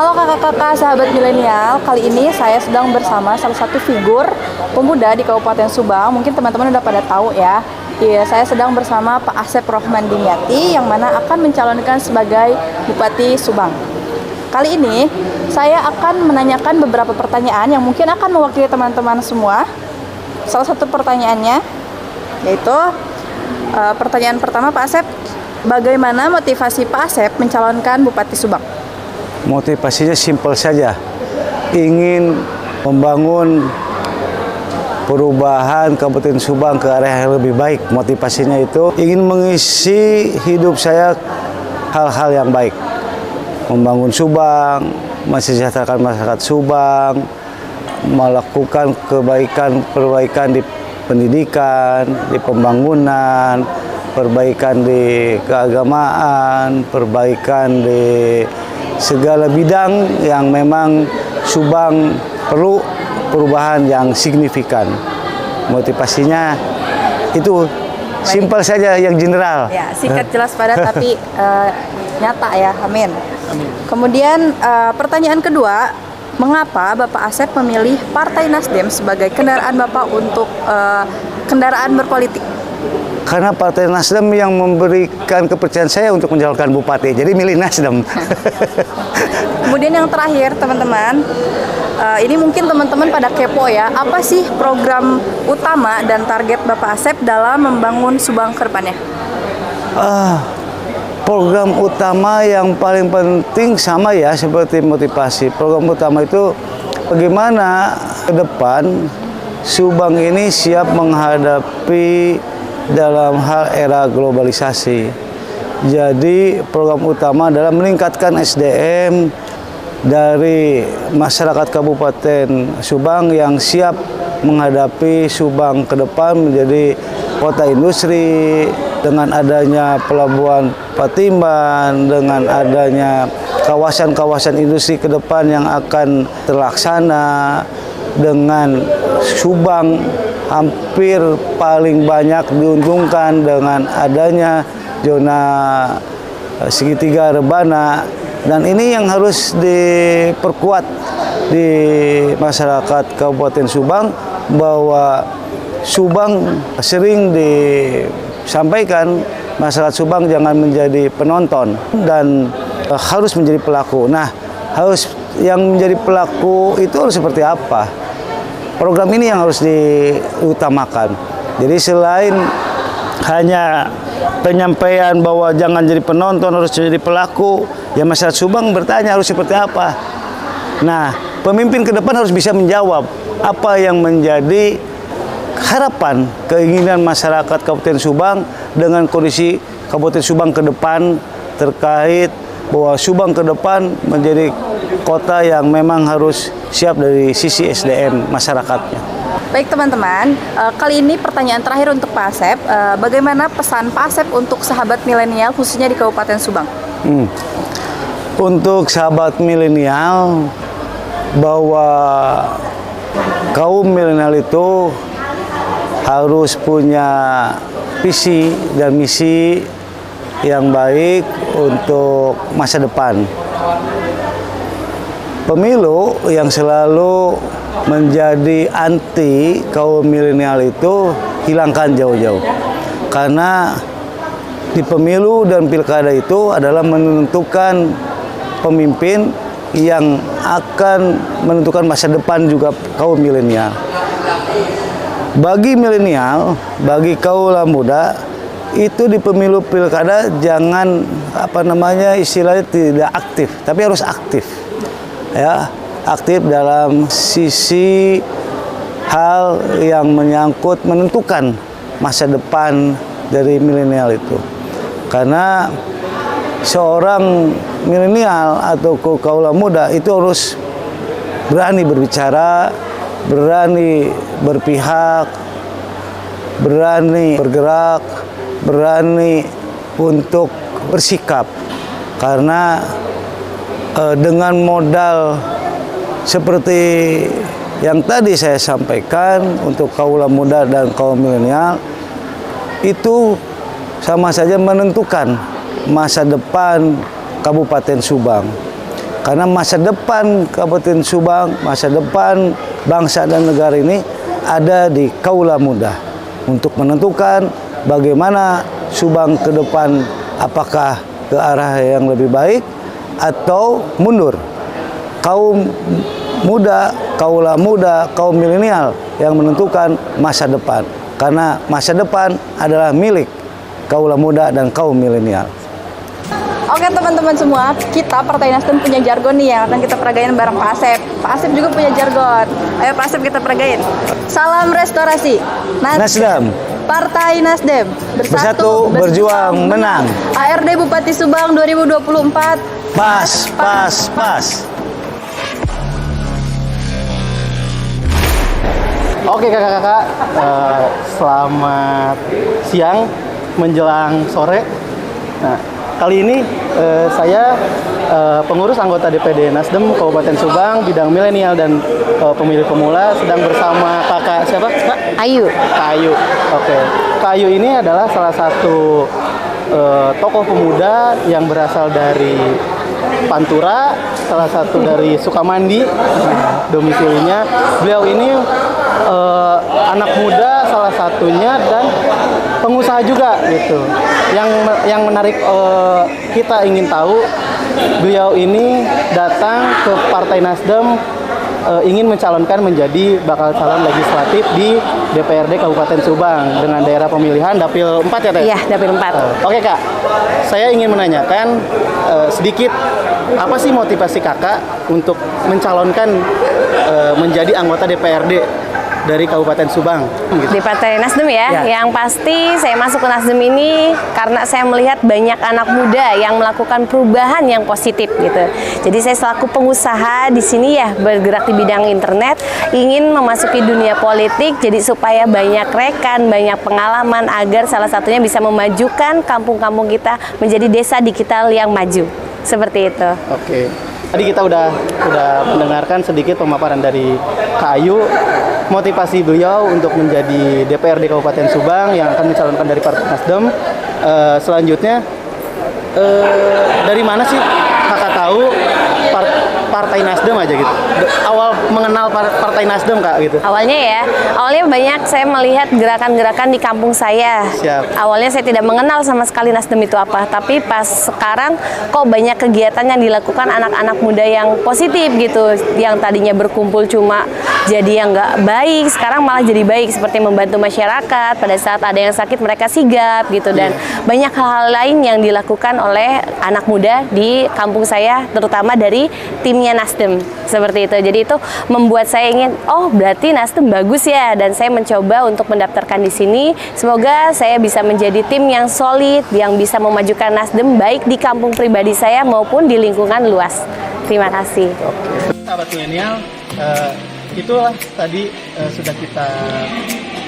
Halo kakak-kakak sahabat milenial, kali ini saya sedang bersama salah satu figur pemuda di Kabupaten Subang. Mungkin teman-teman udah pada tahu ya. Iya, saya sedang bersama Pak Asep Rohman Dimyati yang mana akan mencalonkan sebagai Bupati Subang. Kali ini saya akan menanyakan beberapa pertanyaan yang mungkin akan mewakili teman-teman semua. Salah satu pertanyaannya yaitu pertanyaan pertama, Pak Asep, bagaimana motivasi Pak Asep mencalonkan Bupati Subang? Motivasinya simpel saja, ingin membangun perubahan Kabupaten Subang ke arah yang lebih baik. Motivasinya itu ingin mengisi hidup saya hal-hal yang baik, membangun Subang, mensejahterakan masyarakat Subang, melakukan perbaikan di pendidikan, di pembangunan, perbaikan di keagamaan, perbaikan di segala bidang yang memang Subang perlu perubahan yang signifikan. Motivasinya itu simpel saja, yang general. Ya, singkat jelas padat tapi nyata ya, amin. Kemudian pertanyaan kedua, mengapa Bapak Asep memilih Partai Nasdem sebagai kendaraan Bapak untuk kendaraan berpolitik? Karena Partai Nasdem yang memberikan kepercayaan saya untuk menjalankan bupati, jadi milih Nasdem. Kemudian yang terakhir teman-teman, ini mungkin teman-teman pada kepo ya, apa sih program utama dan target Bapak Asep dalam membangun Subang ke depannya? Program utama yang paling penting sama ya seperti motivasi. Program utama itu bagaimana ke depan Subang ini siap menghadapi dalam hal era globalisasi. Jadi program utama adalah meningkatkan SDM dari masyarakat Kabupaten Subang yang siap menghadapi Subang ke depan menjadi kota industri, dengan adanya pelabuhan Patimban, dengan adanya kawasan-kawasan industri ke depan yang akan terlaksana, dengan Subang hampir paling banyak diuntungkan dengan adanya zona segitiga rebana, dan ini yang harus diperkuat di masyarakat Kabupaten Subang, bahwa Subang sering disampaikan masyarakat Subang jangan menjadi penonton dan harus menjadi pelaku. Nah, yang menjadi pelaku itu harus seperti apa? Program ini yang harus diutamakan. Jadi selain hanya penyampaian bahwa jangan jadi penonton, harus jadi pelaku, ya masyarakat Subang bertanya harus seperti apa. Nah, pemimpin ke depan harus bisa menjawab apa yang menjadi harapan, keinginan masyarakat Kabupaten Subang dengan kondisi Kabupaten Subang ke depan, terkait bahwa Subang ke depan menjadi kota yang memang harus siap dari sisi SDM masyarakatnya. Baik teman-teman, kali ini pertanyaan terakhir untuk Pak Asep, bagaimana pesan Pak Asep untuk sahabat milenial khususnya di Kabupaten Subang? Untuk sahabat milenial, bahwa kaum milenial itu harus punya visi dan misi yang baik untuk masa depan. Pemilu yang selalu menjadi anti kaum milenial itu hilangkan jauh-jauh. Karena di pemilu dan pilkada itu adalah menentukan pemimpin yang akan menentukan masa depan juga kaum milenial. Bagi milenial, bagi kaula muda, itu di pemilu pilkada jangan istilahnya tidak aktif, tapi harus aktif. Ya, aktif dalam sisi hal yang menyangkut menentukan masa depan dari milenial itu. Karena seorang milenial atau kaula muda itu harus berani berbicara, berani berpihak, berani bergerak, berani untuk bersikap. Karena dengan modal seperti yang tadi saya sampaikan untuk kaula muda dan kaum milenial, itu sama saja menentukan masa depan Kabupaten Subang. Karena masa depan Kabupaten Subang, masa depan bangsa dan negara ini ada di kaula muda untuk menentukan bagaimana Subang ke depan, apakah ke arah yang lebih baik atau mundur. Kaum muda, kaula muda, kaum milenial yang menentukan masa depan. Karena masa depan adalah milik kaula muda dan kaum milenial. Oke teman-teman semua, kita Partai Nasdem punya jargon nih yang akan kita peragain bareng Pak Asep. Pak Asep juga punya jargon. Ayo Pak Asep kita peragain. Salam restorasi. Nasdem. Partai Nasdem. Bersatu, berjuang, menang. ARD Bupati Subang 2024. Pas, pas, pas. Oke kakak-kakak, selamat siang menjelang sore. Nah, kali ini saya pengurus anggota DPD Nasdem Kabupaten Subang bidang milenial dan pemilih pemula sedang bersama kakak siapa? Kak? Ayu. Kak Ayu. Oke. Kak Ayu ini adalah salah satu tokoh pemuda yang berasal dari Pantura, salah satu dari Sukamandi, domisilinya. Beliau ini anak muda salah satunya dan pengusaha juga gitu. Yang menarik kita ingin tahu, beliau ini datang ke Partai Nasdem ingin mencalonkan menjadi bakal calon legislatif di DPRD Kabupaten Subang dengan daerah pemilihan Dapil 4 ya Teh? Iya, Dapil 4. Oke Kak, saya ingin menanyakan sedikit apa sih motivasi Kakak untuk mencalonkan menjadi anggota DPRD dari Kabupaten Subang? Gitu. Di Partai Nasdem ya. Yang pasti saya masuk ke Nasdem ini karena saya melihat banyak anak muda yang melakukan perubahan yang positif gitu. Jadi saya selaku pengusaha di sini ya bergerak di bidang internet, ingin memasuki dunia politik jadi supaya banyak rekan, banyak pengalaman agar salah satunya bisa memajukan kampung-kampung kita menjadi desa digital yang maju. Seperti itu. Oke. Tadi kita udah mendengarkan sedikit pemaparan dari Kak Ayu, motivasi beliau untuk menjadi DPRD Kabupaten Subang yang akan mencalonkan dari Partai Nasdem. Selanjutnya, dari mana sih Kakak tahu Partai Nasdem aja gitu? Awal mengenal Partai Nasdem Kak gitu? Awalnya banyak saya melihat gerakan-gerakan di kampung saya. Siap. Awalnya saya tidak mengenal sama sekali Nasdem itu apa, tapi pas sekarang kok banyak kegiatan yang dilakukan anak-anak muda yang positif gitu, yang tadinya berkumpul cuma jadi yang nggak baik, sekarang malah jadi baik seperti membantu masyarakat pada saat ada yang sakit mereka sigap gitu, dan banyak hal-hal lain yang dilakukan oleh anak muda di kampung saya, terutama dari timnya Nasdem seperti itu. Jadi itu membuat saya ingin, oh berarti Nasdem bagus ya, dan saya mencoba untuk mendaftarkan di sini. Semoga saya bisa menjadi tim yang solid, yang bisa memajukan Nasdem baik di kampung pribadi saya maupun di lingkungan luas. Terima kasih. Oke. Sahabat milenial, itulah tadi sudah kita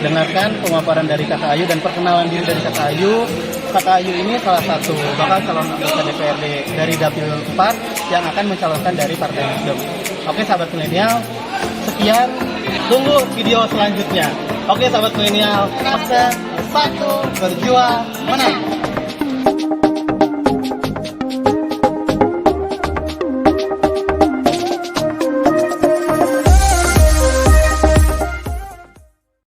dengarkan pemaparan dari Kakak Ayu dan perkenalan diri dari Kakak Ayu. Kakak Ayu ini salah satu bakal calon anggota DPRD dari Dapil 4 yang akan mencalonkan dari Partai Nasdem. Oke sahabat milenial, sekian, tunggu video selanjutnya. Oke sahabat milenial, bersatu berjuang menang.